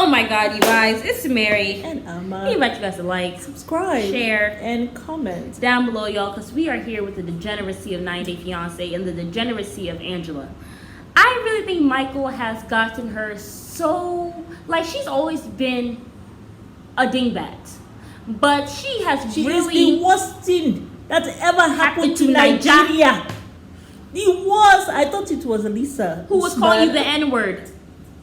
Oh my God, you guys, it's Mary. And Amma. We invite you guys to like, subscribe, share, and comment down below, y'all, because we are here with the degeneracy of 90 Day Fiancé and the degeneracy of Angela. I really think Michael has gotten her so, like, she's always been a dingbat, but she has she really is the worst thing that ever happened to Nigeria. The worst. I thought it was Lisa who was calling you the N-word.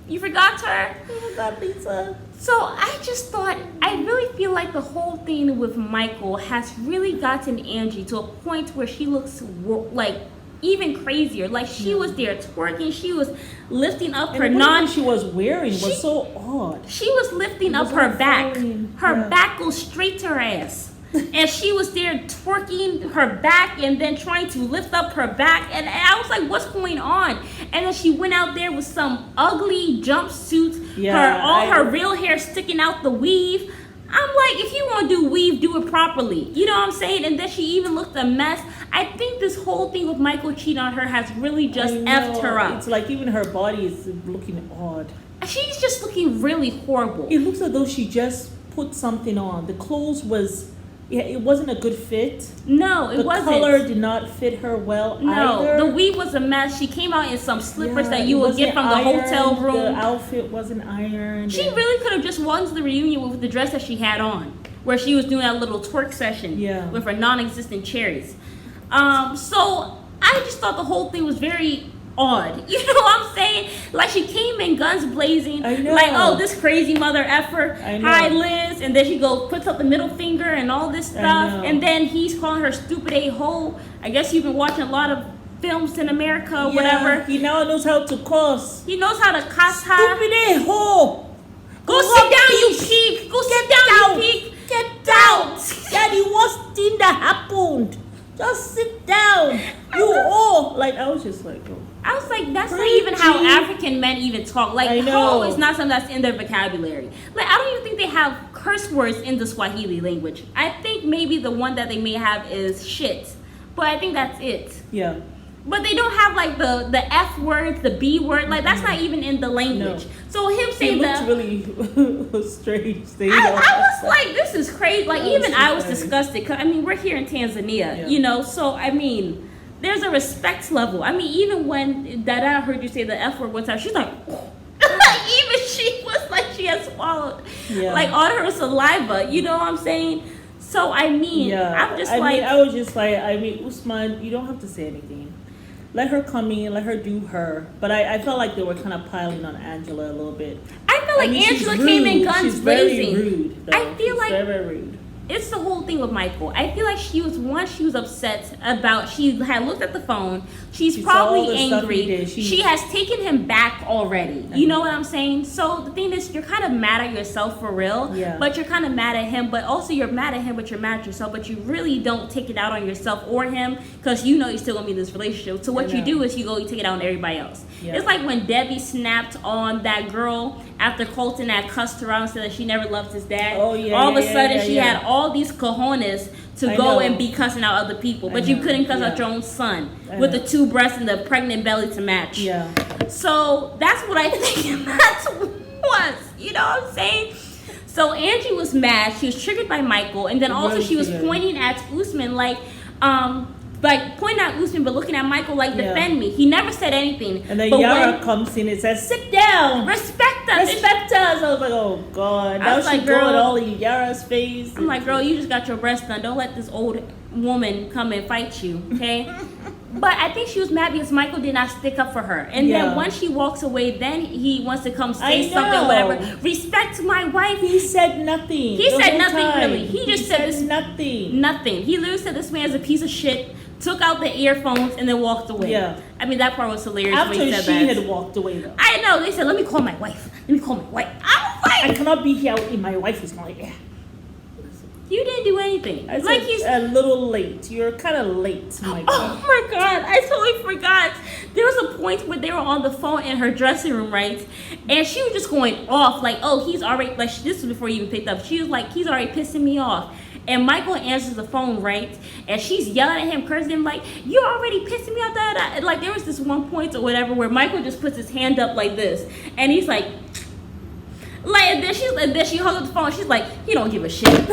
You forgot her? I forgot Lisa. So I just thought, I really feel like the whole thing with Michael has really gotten Angie to a point where she looks like even crazier. Like she was there twerking, she was lifting up her she was wearing was so odd. She was lifting up her back. Her back goes straight to her ass. And she was there twerking her back and then trying to lift up her back. And I was like, what's going on? And then she went out there with some ugly jumpsuit. Her real hair sticking out the weave. I'm like, if you want to do weave, do it properly. You know what I'm saying? And then she even looked a mess. I think this whole thing with Michael cheating on her has really just effed her up. It's like even her body is looking odd. She's just looking really horrible. It looks as though she just put something on. The clothes it wasn't a good fit. No, it wasn't. The color did not fit her well either. The weave was a mess. She came out in some slippers that you would get from the hotel room. The outfit wasn't ironed. She really could have just won to the reunion with the dress that she had on, where she was doing that little twerk session with her non-existent cherries. So I just thought the whole thing was very odd. You know what I'm saying? Like she came in guns blazing. I know. Like, oh, this crazy mother effer. Hi, Liz. And then she puts up the middle finger and all this stuff. And then he's calling her stupid a-hole. I guess you've been watching a lot of films in America or whatever. He now knows how to cuss. He knows how to cuss her. Stupid a-hole. Go sit down, you pig. Go sit down, you pig. Get out. That's the worst thing that happened. Just sit down. I was just like, oh. I was like, that's not even how African men even talk. Like, ho is not something that's in their vocabulary. Like, I don't even think they have curse words in the Swahili language. I think maybe the one that they may have is shit. But I think that's it. Yeah. But they don't have like the F words, the B word. Like, that's not even in the language. No. So him saying that. It looked really strange. I was like, this is crazy. Like, even I was disgusted. Cause, I mean, we're here in Tanzania, you know? So, I mean, there's a respect level. I mean, even when Dada heard you say the F word one time, she's like, even she was like, she had swallowed like all her saliva. You know what I'm saying? So, I mean, I'm just I was just like, Usman, you don't have to say anything. Let her come in, let her do her. But I felt like they were kind of piling on Angela a little bit. I feel like Angela came in guns blazing. She's very rude, though. I feel like very rude. It's the whole thing with Michael. I feel like she was upset about, she had looked at the phone. She's probably angry. She has taken him back already. You know what I'm saying? So the thing is, you're kind of mad at yourself for real, but you're kind of mad at him, but also you're mad at him, but you're mad at yourself, but you really don't take it out on yourself or him because you know you're still going to be in this relationship. So what you do is you take it out on everybody else. It's like when Debbie snapped on that girl after Colton had cussed her out and said that she never loved his dad. All of a sudden she had all these cojones to go and be cussing out other people, but you couldn't cuss out your own son with the two breasts and the pregnant belly to match. So that's what I think that was. You know what I'm saying? So Angie was mad. She was triggered by Michael, and then also she was pointing at Usman like pointing at Usman, but looking at Michael like, defend me. He never said anything. And then Yara comes in and says, sit down. Respect us. Respect us. I was like, oh, God. Now she's going all in Yara's face. I'm like, girl, you just got your breast done. Don't let this old woman come and fight you, okay? But I think she was mad because Michael did not stick up for her. And then once she walks away, then he wants to come say something, whatever. Respect my wife. He said nothing. He said nothing, really. He just said this. Nothing. Nothing. He literally said this man's a piece of shit. Took out the earphones and then walked away. I mean, that part was hilarious. After when he said she had walked away, though. I know. They said, let me call my wife. Let me call my wife. I was like, I cannot be here if my wife is going, You didn't do anything. I said, he's a little late. You're kind of late, my God. Oh, my God. I totally forgot. There was a point where they were on the phone in her dressing room, right? And she was just going off. Like, oh, he's already, like, this was before he even picked up. She was like, he's already pissing me off. And Michael answers the phone, right? And she's yelling at him, cursing him, like, you're already pissing me off, And like, there was this one point or whatever where Michael just puts his hand up like this. And he's like, Like, and then she hung up the phone. She's like, he don't give a shit. Like,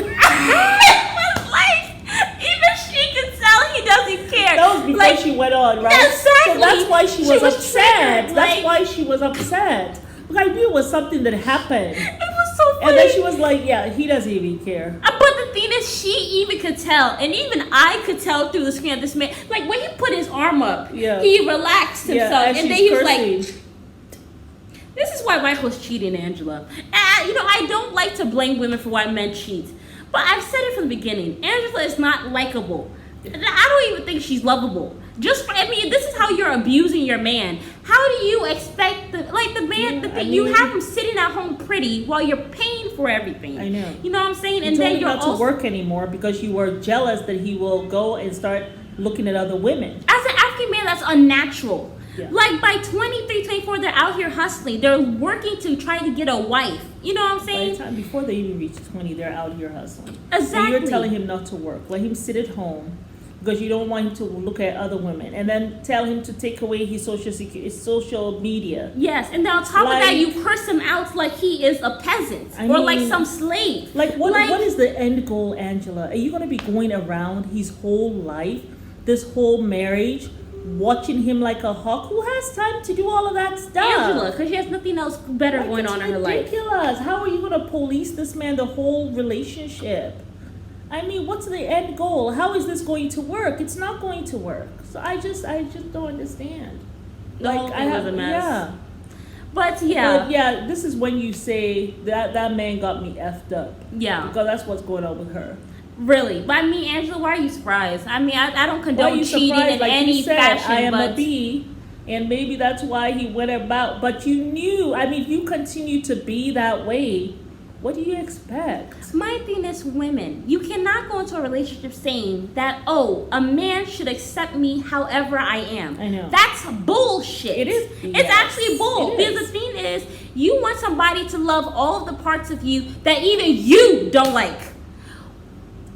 even she can tell he doesn't care. That was before like, she went on, right? Exactly. So that's why she was upset. Triggered, That's why she was upset. Because I knew it was something that happened. It was so funny. And then she was like, yeah, he doesn't even care. But the thing is, she even could tell, and even I could tell through the screen of this man. Like, when he put his arm up, he relaxed himself, and then he was like, this is why Michael's cheating, Angela. And, I don't like to blame women for why men cheat. But I've said it from the beginning. Angela is not likable. I don't even think she's lovable. This is how you're abusing your man. How do you expect the man, you have him sitting at home pretty while you're paying for everything. I know. You know what I'm saying? And then you're not to work anymore because you were jealous that he will go and start looking at other women. As an African man, that's unnatural. Yeah. Like, by 23, 24, they're out here hustling. They're working to try to get a wife. You know what I'm saying? By the time, before they even reach 20, they're out here hustling. Exactly. And you're telling him not to work. Let him sit at home because you don't want him to look at other women. And then tell him to take away his social media. Yes, and then on top of that, you curse him out like he is a peasant or like some slave. What is the end goal, Angela? Are you going to be going around his whole life, this whole marriage, watching him like a hawk? Who has time to do all of that stuff? Angela, because she has nothing else better going on in her life. It's ridiculous. How are you going to police this man the whole relationship? I mean, what's the end goal? How is this going to work? It's not going to work. So I just don't understand. The whole thing was a mess. Yeah. But yeah, this is when you say that man got me effed up. Yeah. Because that's what's going on with her. Really? But I mean, Angela, why are you surprised? I mean, I don't condone cheating in any fashion. I am a B, and maybe that's why he went about. But you knew. I mean, if you continue to be that way, what do you expect? My thing is, women, you cannot go into a relationship saying that, a man should accept me however I am. I know. That's bullshit. It is. It's actually bull. Because the thing is, you want somebody to love all of the parts of you that even you don't like.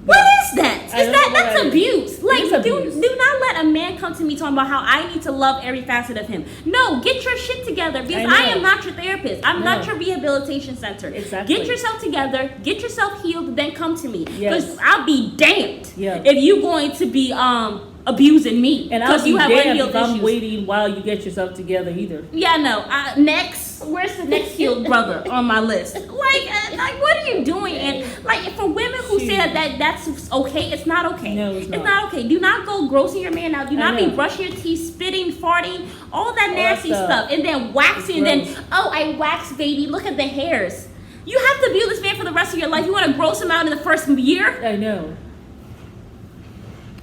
What is that? That's abuse. Like, do not let a man come to me talking about how I need to love every facet of him. No, get your shit together, because I am not your therapist. I'm not your rehabilitation center. Exactly. Get yourself together, get yourself healed, then come to me. Yes. Because I'll be damned if you're going to be abusing me. And I'll be you have damned if I'm issues. waiting while you get yourself together either. Yeah, no. Next. Where's the next healed brother on my list? Like, what are you doing? And like, for women who say that's okay, it's not okay. No, it's not. It's not okay. Do not go grossing your man out. Do not be brushing your teeth, spitting, farting, all that nasty stuff, and then waxing. And then, I wax, baby. Look at the hairs. You have to be with this man for the rest of your life. You want to gross him out in the first year? I know.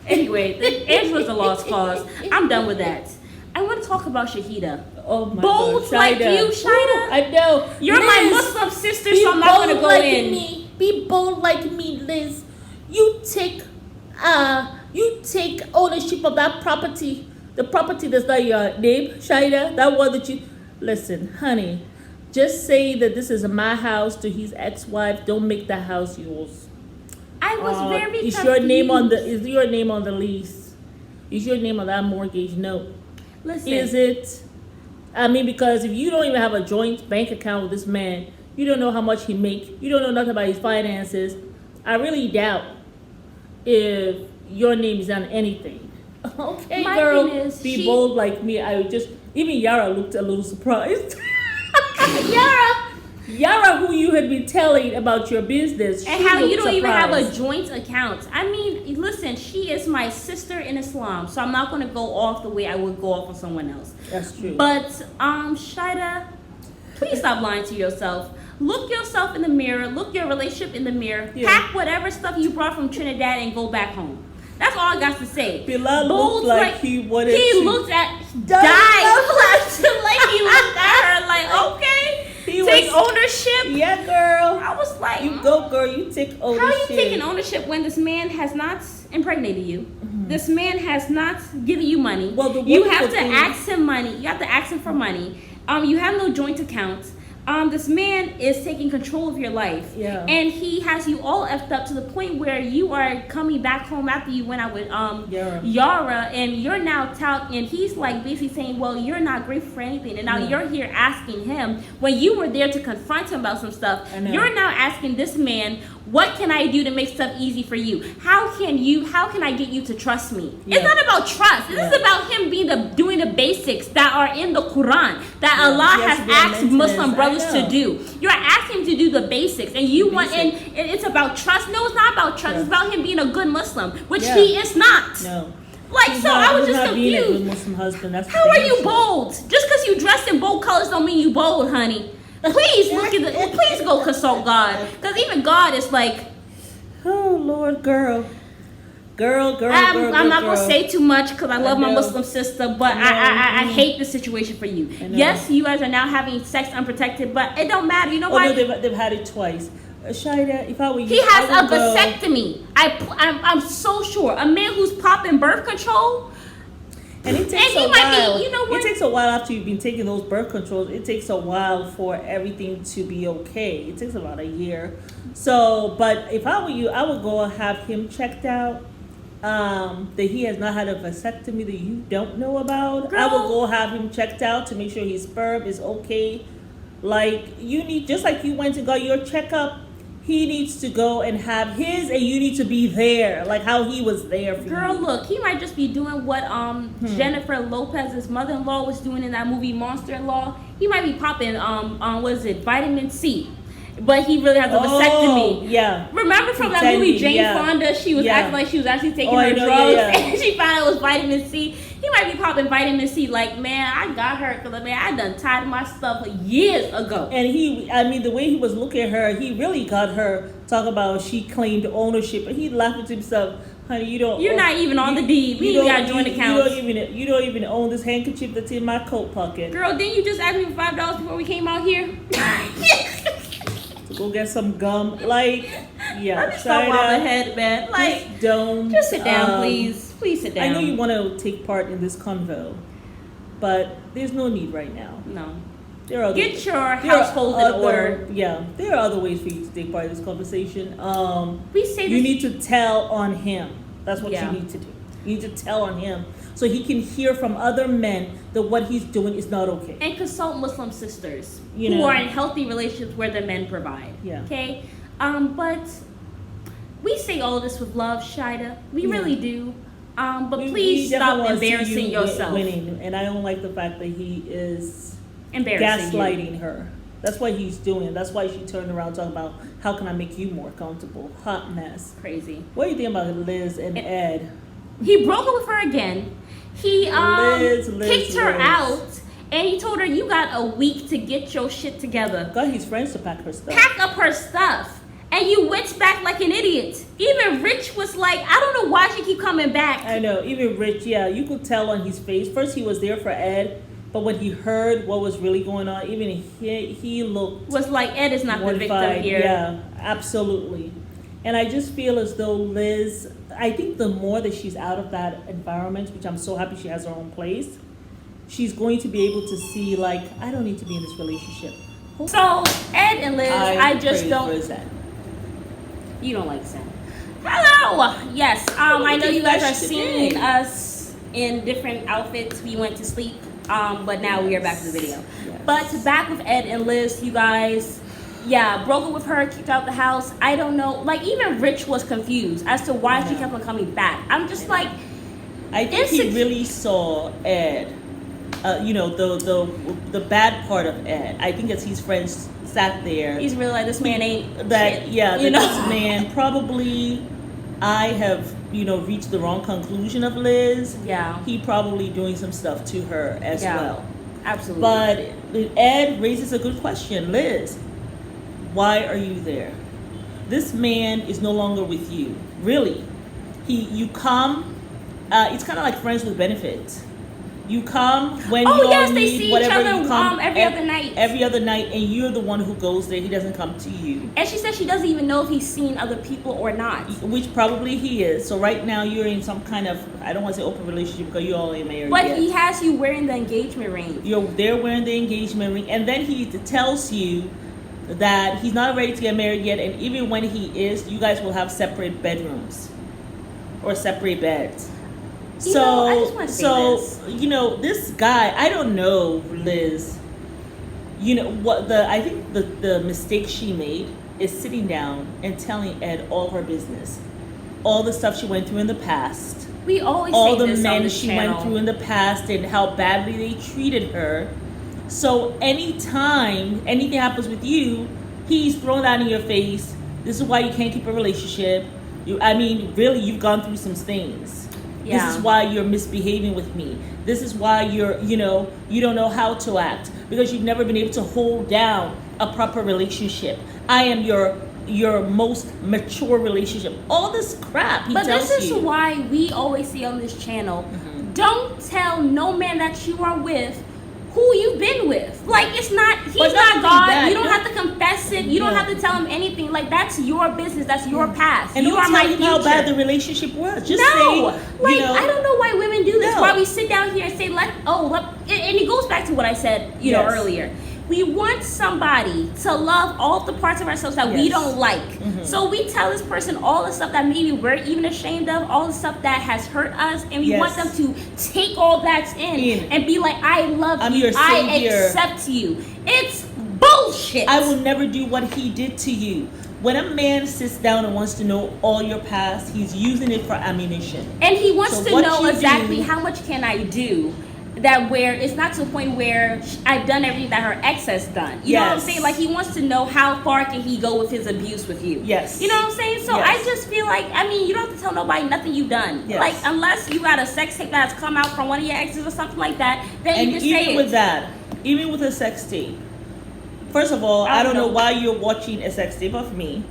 Anyway, Angela's a lost cause. I'm done with that. I want to talk about Shaida. Oh my bold God. like you, Shaida. I know. You're my Muslim sister, so I'm not gonna go in. Be bold like me, Liz. You take ownership of that property. The property that's not your name, Shaida. That one that you listen, honey. Just say that this is my house to his ex-wife. Don't make the house yours. I was very confused. Is your name on the lease? Is your name on that mortgage note? Listen. Is it? I mean, because if you don't even have a joint bank account with this man, you don't know how much he makes, you don't know nothing about his finances, I really doubt if your name is on anything. Okay, my girl, be bold like me. Even Yara looked a little surprised. Yara, who you had been telling about your business, and how you don't even have a joint account. I mean, listen, she is my sister in Islam, so I'm not going to go off the way I would go off on someone else. That's true. But, Shaida, please stop lying to yourself. Look yourself in the mirror. Look your relationship in the mirror. Yeah. Pack whatever stuff you brought from Trinidad and go back home. That's all I got to say. Bilal looked like he wanted to. He looked at like he looked at her like, okay. Take ownership. Yeah, girl. I was like, you go, girl. You take ownership. How are you taking ownership when this man has not impregnated you? Mm-hmm. This man has not given you money. Well, you have to ask him money. You have to ask him for money. You have no joint accounts. this man is taking control of your life. Yeah. And he has you all effed up to the point where you are coming back home after you went out with Yara, and you're now and he's like basically saying, well, you're not grateful for anything, and now you're here asking him when you were there to confront him about some stuff. You're now asking this man, what can I do to make stuff easy for you? How can I get you to trust me? It's not about trust. This is about him doing the basics that are in the Quran that Allah has asked Muslim brothers to do. You're asking him to do the basics, and and it's about trust. No, it's not about trust. It's about him being a good Muslim, which he is not. No. I was just confused. Being a good Muslim husband. That's how are you bold? Just because you dress in bold colors don't mean you bold, honey. Please please go consult God, because even God is like, oh Lord, girl. I'm not gonna say too much because I love my Muslim sister, but I hate the situation for you. Yes, you guys are now having sex unprotected, but it don't matter. You know why? No, they've had it twice. Shaida, if I were you, he has a vasectomy. I'm so sure. A man who's popping birth control. And it takes a while. It takes a while after you've been taking those birth controls. It takes a while for everything to be okay. It takes about a year. So, but if I were you, I would go and have him checked out. That he has not had a vasectomy that you don't know about. Girl. I will go have him checked out to make sure his sperm is okay. Like, you need, just like you went and got your checkup, he needs to go and have his, and you need to be there, like how he was there for you. Girl, look, he might just be doing what Jennifer Lopez's mother-in-law was doing in that movie Monster-in-Law. He might be popping vitamin C. But he really has a vasectomy. Yeah. Remember from that movie Jane Fonda? She was acting like she was actually taking her drugs, and she found out it was vitamin C. He might be popping vitamin C. Like, man, I got her because I done tied my stuff years ago. And the way he was looking at her, he really got her talking about she claimed ownership, and he laughed to himself. Honey, you're not even on the deed. We even got joint accounts. You don't even own this handkerchief that's in my coat pocket. Girl, didn't you just ask me for $5 before we came out here? Go get some gum. Like, yeah. Let me stop while ahead, man. Like, just sit down, please. Please sit down. I know you want to take part in this convo, but there's no need right now. No. Get your household in order. Yeah, there are other ways for you to take part in this conversation. You need to tell on him. That's what you need to do. You need to tell on him so he can hear from other men that what he's doing is not okay. And consult Muslim sisters who are in healthy relationships where the men provide. Yeah. Okay? But we say all this with love, Shaida. We really do. But please stop embarrassing yourself. Winning. And I don't like the fact that he is gaslighting her. That's what he's doing. That's why she turned around talking about how can I make you more comfortable. Hot mess. Crazy. What do you think about Liz and Ed? He broke up with her again. He kicked her out, and he told her, you got a week to get your shit together. Got his friends to pack her stuff. Pack up her stuff. And you went back like an idiot. Even Rich was like, I don't know why she keep coming back. I know. Even Rich, you could tell on his face. First he was there for Ed, but when he heard what was really going on, even he looked... Was like, Ed is not mortified. The victim here. Yeah, absolutely. And I just feel as though Liz... I think the more that she's out of that environment, which I'm so happy she has her own place, she's going to be able to see, like, I don't need to be in this relationship. So, Ed and Liz, I just don't... Zen. You don't like Zen. Hello! Yes, I know you guys are seeing us in different outfits. We went to sleep, but now we are back to the video. Yes. But back with Ed and Liz, you guys... Yeah, broke up with her, kicked out the house. I don't know. Like, even Rich was confused as to why she kept on coming back. I'm just like... I think he really saw Ed, the bad part of Ed. I think as his friends sat there... He's really like, this man ain't that, shit. Yeah, this man probably... I have, reached the wrong conclusion of Liz. Yeah. He probably doing some stuff to her as well. Absolutely. But Ed raises a good question. Liz... Why are you there? This man is no longer with you. Really. You come, it's kind of like friends with benefits. You come when Oh you yes, all they need, see each whatever other you come every other night. Every other night, and you're the one who goes there. He doesn't come to you. And she said she doesn't even know if he's seen other people or not. Which probably he is. So right now you're in some kind of, I don't want to say open relationship because you all ain't married But yet. he has you wearing the engagement ring. You're there wearing the engagement ring, and then he tells you that he's not ready to get married yet, and even when he is, you guys will have separate bedrooms or separate beds. I just want to say this. This guy, I don't know, Liz. I think the mistake she made is sitting down and telling Ed all her business, all the stuff she went through in the past, We always all say the this on men this she channel. went through in the past and how badly they treated her. So anytime anything happens with you, he's thrown that in your face. This is why you can't keep a relationship. Really, you've gone through some things. Yeah. This is why you're misbehaving with me. This is why you don't know how to act because you've never been able to hold down a proper relationship. I am your most mature relationship. All this crap he tells you. But this is why we always say on this channel, don't tell no man that you are with who you've been with. Like, he's not God. You don't have to confess it. You don't have to tell him anything. Like, that's your business. That's your past. And you don't are my tell him future. how bad the relationship was. Just No, say, I don't know why women do this. No. Why we sit down here and say, and it goes back to what I said, Yes. earlier. We want somebody to love all the parts of ourselves that we Yes. don't like. So we tell this person all the stuff that maybe we're even ashamed of, all the stuff that has hurt us, and we want them to take all that in and be like, I love I'm you, your I savior. accept you. It's bullshit. I will never do what he did to you. When a man sits down and wants to know all your past, he's using it for ammunition. And he wants So to what know you exactly do- how much can I do that where it's not to the point where I've done everything that her ex has done. You know what I'm Yes. saying? Like, he wants to know how far can he go with his abuse with you. Yes. You know what I'm saying? So Yes. I just feel like, you don't have to tell nobody nothing you've done. Yes. Like, unless you got a sex tape that's come out from one of your exes or something like that, then And you can say even it. with that, even with a sex tape, first of all, I don't know why you're watching a sex tape of me.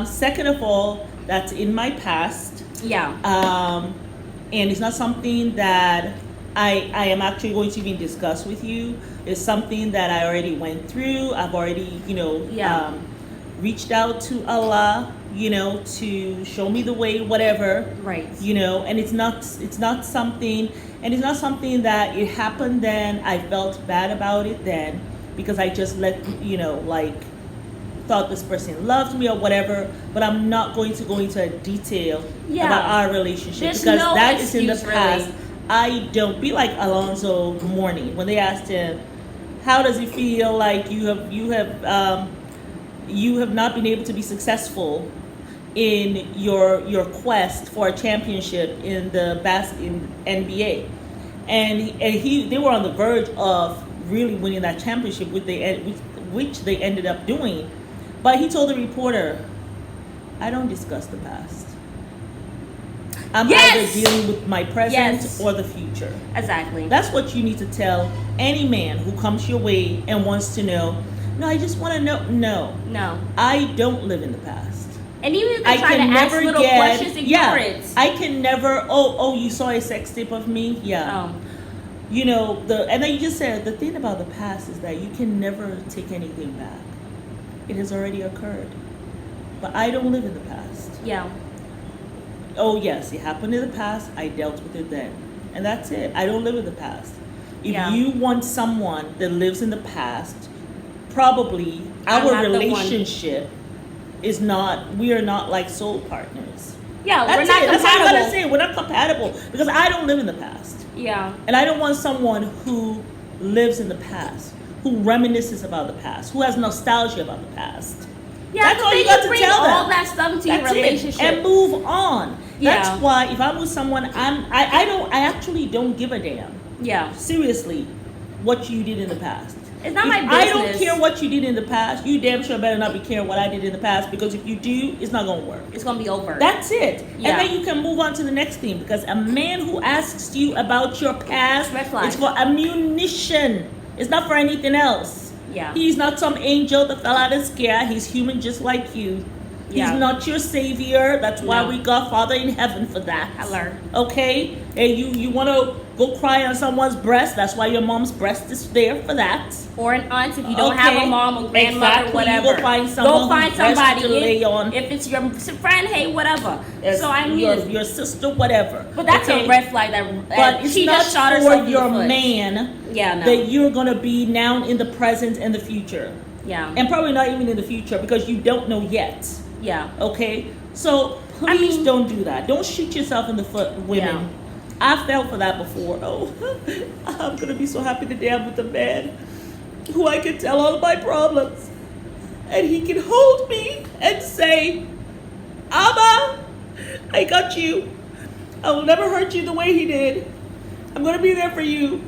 Second of all, that's in my past. Yeah. And it's not something that I am actually going to even discuss with you. It's something that I already went through. I've already, reached out to Allah, to show me the way, whatever. Right. And it's not something, that it happened then. I felt bad about it then because I just thought this person loved me or whatever, but I'm not going to go into detail about our relationship There's because no that is in the excuse, past. really. I don't be like Alonzo Mourning when they asked him, how does it feel like you have not been able to be successful in your quest for a championship in in NBA, and they were on the verge of really winning that championship, which they ended up doing. But he told the reporter, I don't discuss the past. I'm either dealing with my present or the future. Exactly. That's what you need to tell any man who comes your way and wants to know. No, I just want to know. No. I don't live in the past. And even if they try to ask little questions, ignore it. I can never, you saw a sex tape of me? Yeah. Oh. And then you just said, the thing about the past is that you can never take anything back. It has already occurred. But I don't live in the past. Yeah. Oh, yes, it happened in the past. I dealt with it then. And that's it. I don't live in the past. If you want someone that lives in the past, probably our relationship is not, we are not like soul partners. Yeah, that's we're not compatible. That's what I'm going to say. We're not compatible because I don't live in the past. Yeah. And I don't want someone who lives in the past, who reminisces about the past, who has nostalgia about the past. Yeah, that's all you got to tell them. All that stuff into your relationship and move on. Yeah. That's why if I'm with someone, I actually don't give a damn. Yeah. Seriously, what you did in the past. It's not my business. I don't care what you did in the past. You damn sure better not be caring what I did in the past, because if you do, it's not going to work. It's going to be over. That's it. Yeah. And then you can move on to the next thing, because a man who asks you about your past, red flag. It's for ammunition. It's not for anything else. Yeah. He's not some angel that fell out of sky. He's human just like you. Yeah. He's not your savior. That's why No. we got Father in heaven for that. Hello. Okay? And you want to go cry on someone's breast. That's why your mom's breast is there for that. Or an aunt if you don't have a mom or grandmother, Exactly. whatever. You go find someone whose breast somebody to lay on. if it's your friend, hey, whatever. As So I mean, your sister, whatever. but that's okay? a red flag that But it's she not just shot for herself in your the foot. man Yeah, no. that you're gonna be now in the present and the future, Yeah. and probably not even in the future because you don't know yet. Yeah. Okay, so please don't do that. Don't shoot yourself in the foot, women. Yeah. I fell for that before. Oh, I'm gonna be so happy today I'm with a man who I can tell all of my problems, and he can hold me and say, "Abba, I got you. I will never hurt you the way he did. I'm gonna be there for you."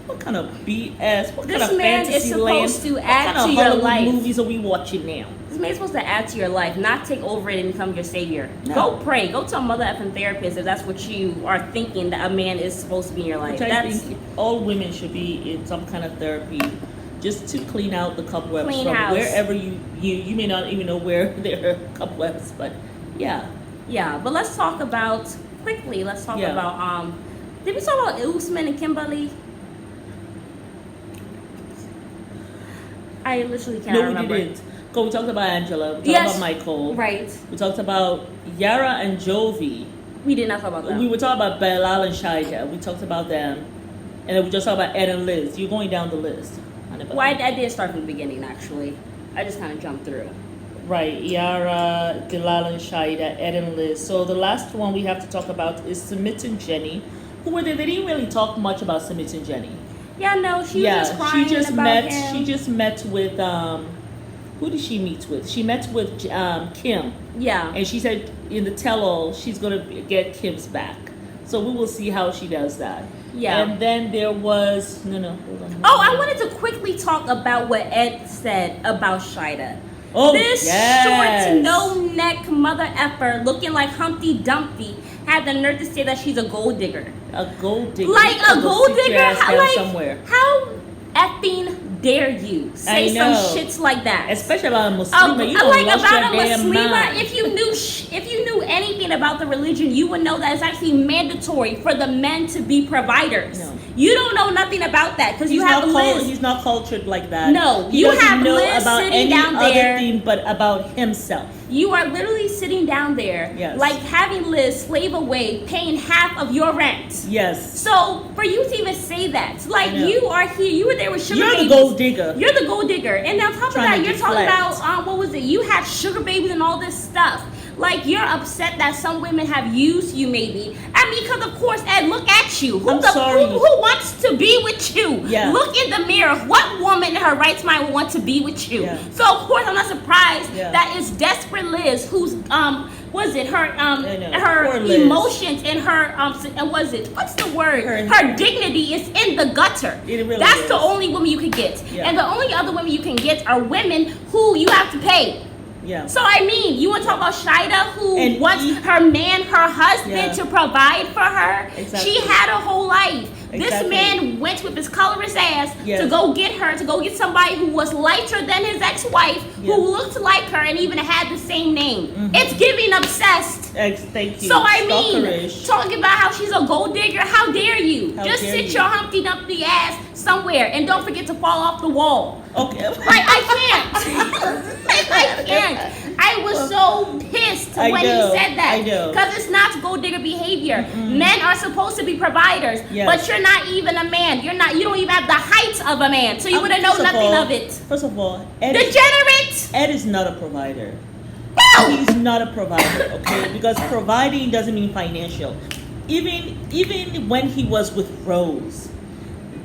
What kind of BS? What This kind of man is fantasy supposed to what add kind of to your Hollywood life. movies are we watching now? This man's supposed to add to your life, not take over it and become your savior. No. Go pray. Go to a mother effing therapist if that's what you are thinking that a man is supposed to be in your life. Which I That's think all women should be in some kind of therapy, just to clean out the cobwebs Clean from house. wherever you may not even know where there are cobwebs, but yeah. yeah. But let's talk about quickly. Let's talk Yeah. about Did we talk about Usman and Kimberly? I literally cannot No, remember. we didn't. We talked about Angela. We talked Yes. about Michael. Right. We talked about Yara and Jovi. We did not talk about that. We were talking about Bilal and Shaida. We talked about them. And then we just talked about Ed and Liz. You're going down the list. Well, I did start from the beginning, actually. I just kind of jumped through. Right, Yara, Bilal and Shaida, Ed and Liz. So the last one we have to talk about is Sumit and Jenny. Who were they? They didn't really talk much about Sumit and Jenny. Yeah, no, she was just crying about him. She just met with who did she meet with? She met with Kim. Yeah. And she said in the tell-all she's gonna get Kim's back. So we will see how she does that. Yeah. And then there was hold on. Oh, I wanted to quickly talk about what Ed said about Shaida. Oh, This yes. short, no-neck mother effer looking like Humpty Dumpty had the nerve to say that she's a gold digger. A gold digger. Like a gold Sit your digger? ass down Like, somewhere. how effing dare you say I some know. shits like that? Especially about a Muslim. You Like lost about your a damn Muslima, mind. if you knew anything about the religion, you would know that it's actually mandatory for the men to be providers. No. You don't know nothing about that because you have Liz. He's not cultured like that. No, he you doesn't have know Liz about sitting any down other there. thing but about himself. You are literally sitting down there, Yes. like having Liz slave away, paying half of your rent. Yes. So for you to even say that, like I know. you are here, you were there with sugar You're babies. the gold digger. You're the gold digger, and on top of Trying that, to you're talking deflect. about what was it? You had sugar babies and all this stuff. Like you're upset that some women have used you, maybe. I mean, because of course, Ed, look at you. I'm sorry. Who wants to be with you? Yeah. Look in the mirror. What woman in her right mind would want to be with you? Yeah. So of course, I'm not surprised Yeah. that it's desperate Liz who's was it her I know. her Poor Liz. emotions and her was it what's the word? Her dignity is in the gutter. It really That's is. the only woman you could get, Yeah. and the only other women you can get are women who you have to pay. Yeah. So I mean, you want to talk about Shaida, who And wants her man, her husband, Yeah. to provide for her. Exactly. She had a whole life. This Exactly. man went with his colorless ass Yes. to go get her, to go get somebody who was lighter than his ex-wife, Yeah. who looked like her and even had the same name. Mhm. It's giving obsessed. Thank you. So I mean, Stalkerish. talking about how she's a gold digger, how dare you? How Just dare sit you. your Humpty Dumpty ass somewhere and don't forget to fall off the wall. Okay. Like I can't. I can't. I was so pissed I when know, he said that. I know. Because it's not gold digger behavior. Men are supposed to be providers, Yes. but you're not even a man. You're not. You don't even have the height of a man, so you wouldn't know First of nothing all- of it. First of all, Degenerate. Ed is not a provider. No. He's not a provider, okay? Because providing doesn't mean financial. Even when he was with Rose,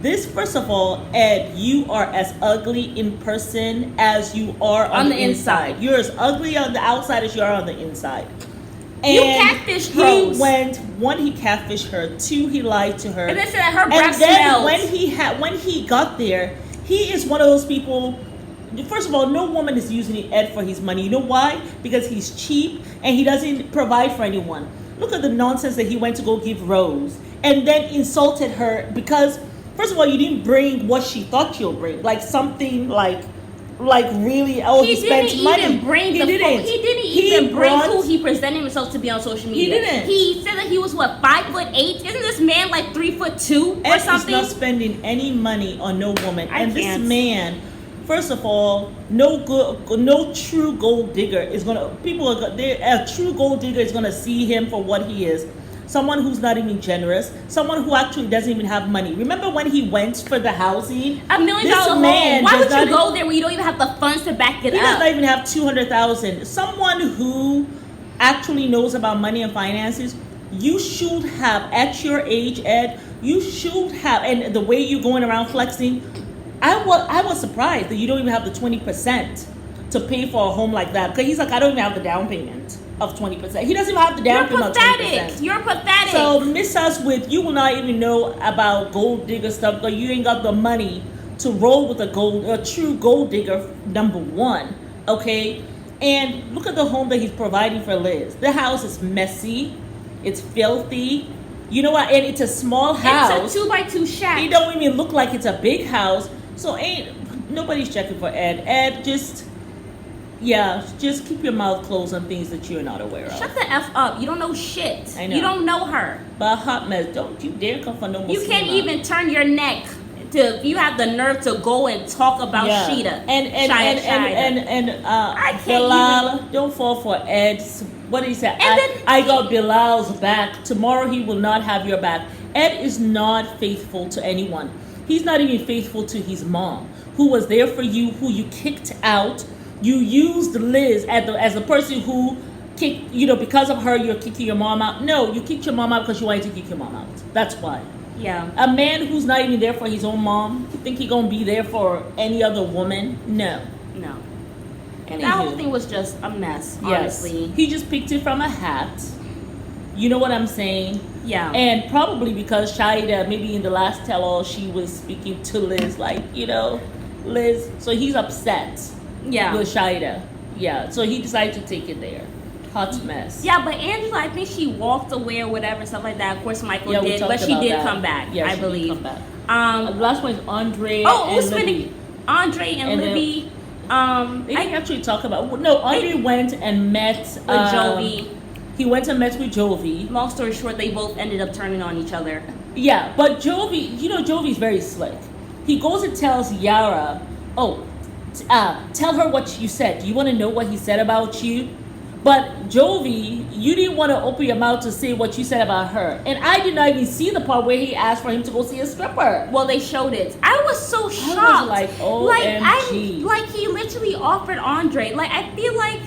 this, first of all, Ed, you are as ugly in person as you are on the inside. You're as ugly on the outside as you are on the inside. And You catfished Rose. One, he catfished her. Two, he lied to her. And they said that her And breath then smelled. when he got there, he is one of those people. First of all, no woman is using Ed for his money. You know why? Because he's cheap and he doesn't provide for anyone. Look at the nonsense that he went to go give Rose and then insulted her because, first of all, you didn't bring what she thought you'll bring, like something like like really, oh, he spent money. He didn't even bring who he presented himself to be on social media. He didn't. He said that he was 5'8". Isn't this man like 3'2" or something? He's not spending any money on no woman. This man, first of all, no true gold digger is gonna. A true gold digger is gonna see him for what he is. Someone who's not even generous, someone who actually doesn't even have money. Remember when he went for the housing? $1 million home. Why would you go there when you don't even have the funds to back it up? He does not even have $200,000. Someone who actually knows about money and finances, you should have, at your age, Ed, you should have, and the way you're going around flexing, I was surprised that you don't even have the 20% to pay for a home like that. Because he's like, I don't even have the down payment of 20%. He doesn't even have the down payment of 20%. You're pathetic. So miss us with, you will not even know about gold digger stuff because you ain't got the money to roll with a true gold digger, number one. Okay? And look at the home that he's providing for Liz. The house is messy. It's filthy. You know what? And it's a small house. It's a 2x2 shack. It don't even look like it's a big house. So nobody's checking for Ed. Ed, just keep your mouth closed on things that you're not aware of. Shut the F up. You don't know shit. I know. You don't know her. But a hot mess. Don't you dare come for no more. You can't even turn your neck. You have the nerve to go and talk about Shaida. And Bilal, don't fall for Ed's. What did he say? I got Bilal's back. Tomorrow he will not have your back. Ed is not faithful to anyone. He's not even faithful to his mom, who was there for you, who you kicked out. You used Liz as the person who kicked, because of her, you're kicking your mom out. No, you kicked your mom out because you wanted to kick your mom out. That's why. Yeah. A man who's not even there for his own mom, you think he's going to be there for any other woman? No. And that whole thing was just a mess, honestly. Yes. He just picked it from a hat. You know what I'm saying? Yeah. And probably because Shaida, maybe in the last tell-all, she was speaking to Liz, like, Liz. So he's upset. Yeah. With Shaida. Yeah. So he decided to take it there. Hot mess. Yeah, but Angela, I think she walked away or whatever, stuff like that. Of course, Michael did, but she did come back, I believe. Did come back. The last one is Andre and Libby. Andre and Libby. They didn't actually talk about... No, Andre went and met... Jovi. He went and met with Jovi. Long story short, they both ended up turning on each other. Yeah, but Jovi... Jovi's very slick. He goes and tells Yara, tell her what you said. Do you want to know what he said about you? But Jovi, you didn't want to open your mouth to say what you said about her. And I did not even see the part where he asked for him to go see a stripper. Well, they showed it. I was so shocked. I was like, OMG. Like he literally offered Andre. Like, I feel like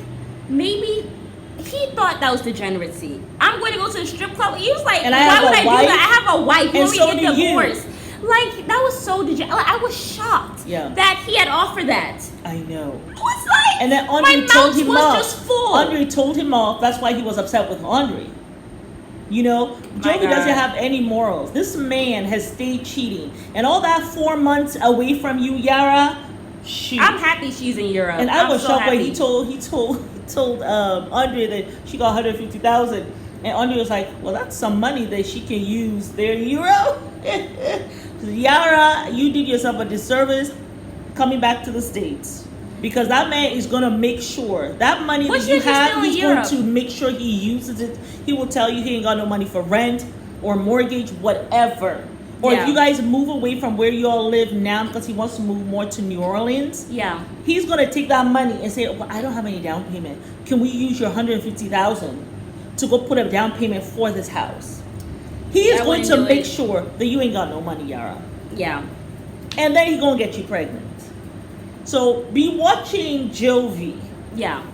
maybe he thought that was degeneracy. I'm going to go to the strip club. He was like, why would I do that? I have a wife. And so do divorced. Like, that was so degenerate. Like, I was shocked that he had offered that. I know. It was like, and then Andre told him off. Just full. Andre told him off. That's why he was upset with Andre. Jovi doesn't have any morals. This man has stayed cheating. And all that 4 months away from you, Yara, shoot. I'm happy she's in Europe. And I was so shocked when he told Andre that she got $150,000. And Andre was like, well, that's some money that she can use there in Europe. Yara, you did yourself a disservice coming back to the States. Because that man is going to make sure that money that you have, he's going to make sure he uses it. He will tell you he ain't got no money for rent or mortgage, whatever. Or if you guys move away from where you all live now, because he wants to move more to New Orleans, he's going to take that money and say, well, I don't have any down payment. Can we use your $150,000 to go put a down payment for this house? He is going to make sure that you ain't got no money, Yara. Yeah. And then he's going to get you pregnant. So be watching Jovi. Yeah.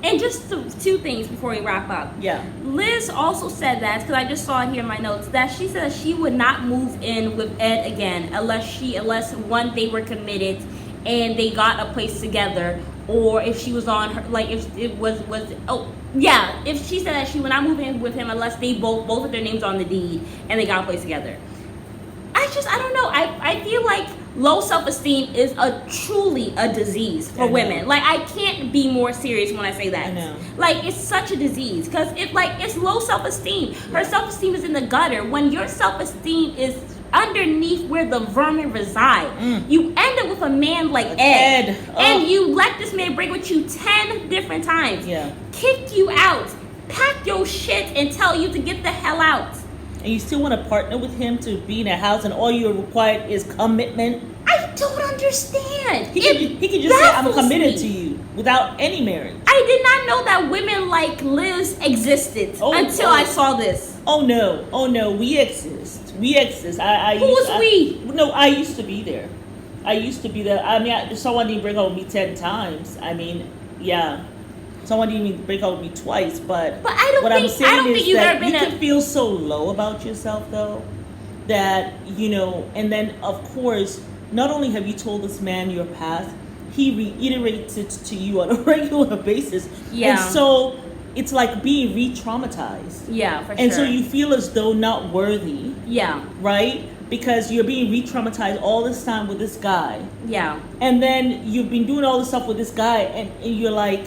And just two things before we wrap up. Yeah. Liz also said that, because I just saw it here in my notes, that she said she would not move in with Ed again unless one, they were committed and they got a place together, or if she was on her, like if it was if she said that she would not move in with him unless they both of their names on the deed and they got a place together. I don't know. I feel like low self-esteem is truly a disease for women. Like, I can't be more serious when I say that. I know. Like, it's such a disease because it's low self-esteem. Her self-esteem is in the gutter. When your self-esteem is underneath where the vermin reside. You end up with a man like Ed. Oh. And you let this man break with you 10 different times. Yeah. Kicked you out. Pack your shit and tell you to get the hell out. And you still want to partner with him to be in a house, and all you're required is commitment. I don't understand. He can just say, I'm committed to you without any marriage. I did not know that women like Liz existed until I saw this. Oh no, we exist. We exist. We? No, I used to be there. I mean, someone didn't break up with me 10 times. I mean, yeah. Someone didn't even break up with me twice, but I don't think you've ever been you can feel so low about yourself, though, that, you know, and then, of course, not only have you told this man your past, he reiterates it to you on a regular basis. Yeah. And so it's like being re-traumatized. Yeah, for sure. And so you feel as though not worthy. Yeah. Right? Because you're being re-traumatized all this time with this guy. Yeah. And then you've been doing all this stuff with this guy, and you're like,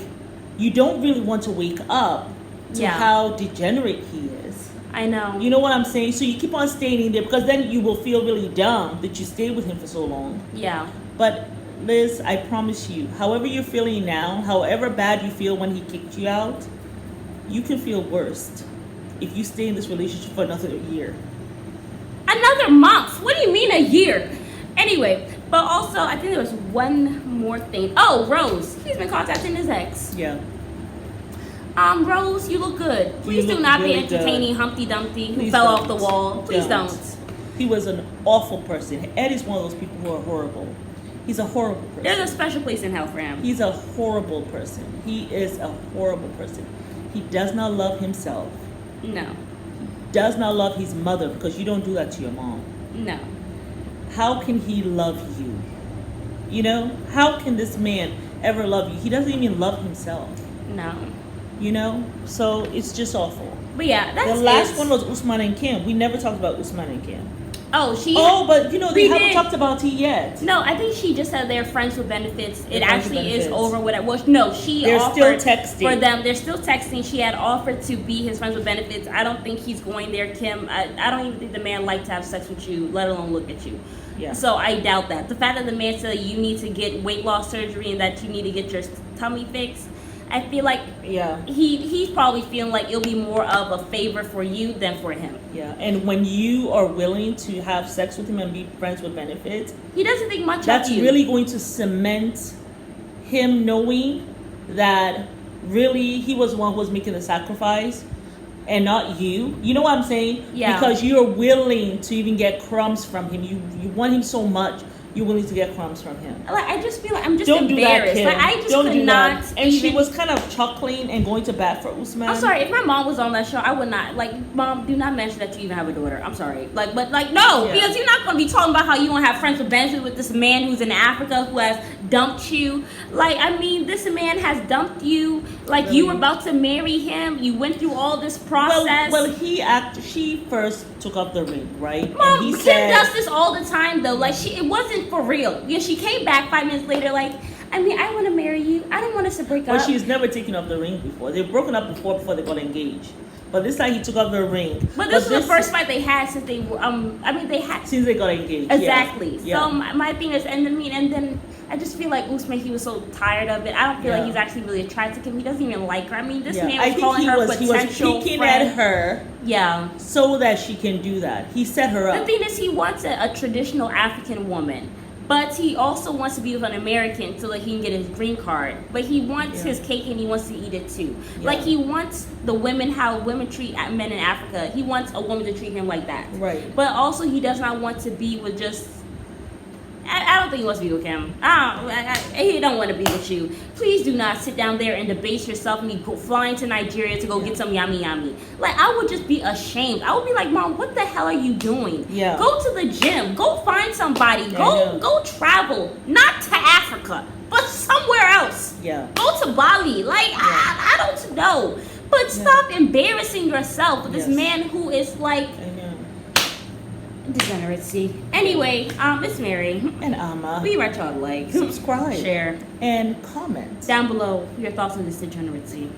you don't really want to wake up to how degenerate he is. I know. You know what I'm saying? So you keep on staying in there, because then you will feel really dumb that you stayed with him for so long. Yeah. But Liz, I promise you, however you're feeling now, however bad you feel when he kicked you out, you can feel worse if you stay in this relationship for another year. Another month? What do you mean a year? Anyway, but also I think there was one more thing. Oh, Rose. He's been contacting his ex. Yeah. Rose, you look good. Please do not be entertaining Humpty Dumpty who fell off the wall. Please don't. He was an awful person. Ed is one of those people who are horrible. He's a horrible person. There's a special place in hell for him. He's a horrible person. He is a horrible person. He does not love himself. No. He does not love his mother, because you don't do that to your mom. No. How can he love you? You know? How can this man ever love you? He doesn't even love himself. No. You know? So it's just awful. But yeah, that's the last one was Usman and Kim. We never talked about Usman and Kim. But you know, they haven't talked about it yet. No, I think she just said they're friends with benefits. It actually is over with it. Well, no, they're offered still texting. For them. They're still texting. She had offered to be his friends with benefits. I don't think he's going there, Kim. I don't even think the man liked to have sex with you, let alone look at you. Yeah. So I doubt that. The fact that the man said you need to get weight loss surgery and that you need to get your tummy fixed, I feel like he's probably feeling like it'll be more of a favor for you than for him. Yeah, and when you are willing to have sex with him and be friends with benefits, he doesn't think much of you. That's really going to cement him knowing that really he was the one who was making the sacrifice and not you. You know what I'm saying? Yeah. Because you're willing to even get crumbs from him. You want him so much. You're willing to get crumbs from him. Like, I just feel like I'm just Don't embarrassed. Do that, Kim. Like, I just Don't could do not. That. And she was kind of chuckling and going to bat for Usman. I'm sorry. If my mom was on that show, I would not. Like, Mom, do not mention that you even have a daughter. I'm sorry. Like, but like, no, because you're not going to be talking about how you want to have friends with benefits with this man who's in Africa who has dumped you. Like, I mean, this man has dumped you. Like, really? You were about to marry him. You went through all this process. Well, she first took up the ring, right? Mom, and he Kim does this all the time, though. Like, it wasn't for real. Yeah, she came back 5 minutes later, like, I mean, I want to marry you. I don't want us to break up. But she's never taken off the ring before. They've broken up before they got engaged. But this time he took off the ring. But this was the first fight they had since they were, since they got engaged. Exactly. Yeah. So my thing is, and then I just feel like Usman, he was so tired of it. I don't feel like he's actually really attracted to him. He doesn't even like her. I mean, this man was calling her potential friend. He was peeking at her. Yeah. So that she can do that. He set her up. The thing is, he wants a traditional African woman. But he also wants to be with an American so that he can get his green card. But he wants his cake and he wants to eat it too. Yeah. Like, he wants the women, how women treat men in Africa. He wants a woman to treat him like that. Right. But also he does not want to be with just... I don't think he wants to be with him. He don't want to be with you. Please do not sit down there and debase yourself and go flying to Nigeria to go get some yummy yummy. Like, I would just be ashamed. I would be like, Mom, what the hell are you doing? Yeah. Go to the gym. Go find somebody. Go travel. Not to Africa, but somewhere else. Yeah. Go to Bali. Like, I don't know. But stop embarrassing yourself with this man who is like... degeneracy. Anyway, it's Mary. And Amma. Be retro like. Subscribe. Share. And comment. Down below your thoughts on this degeneracy.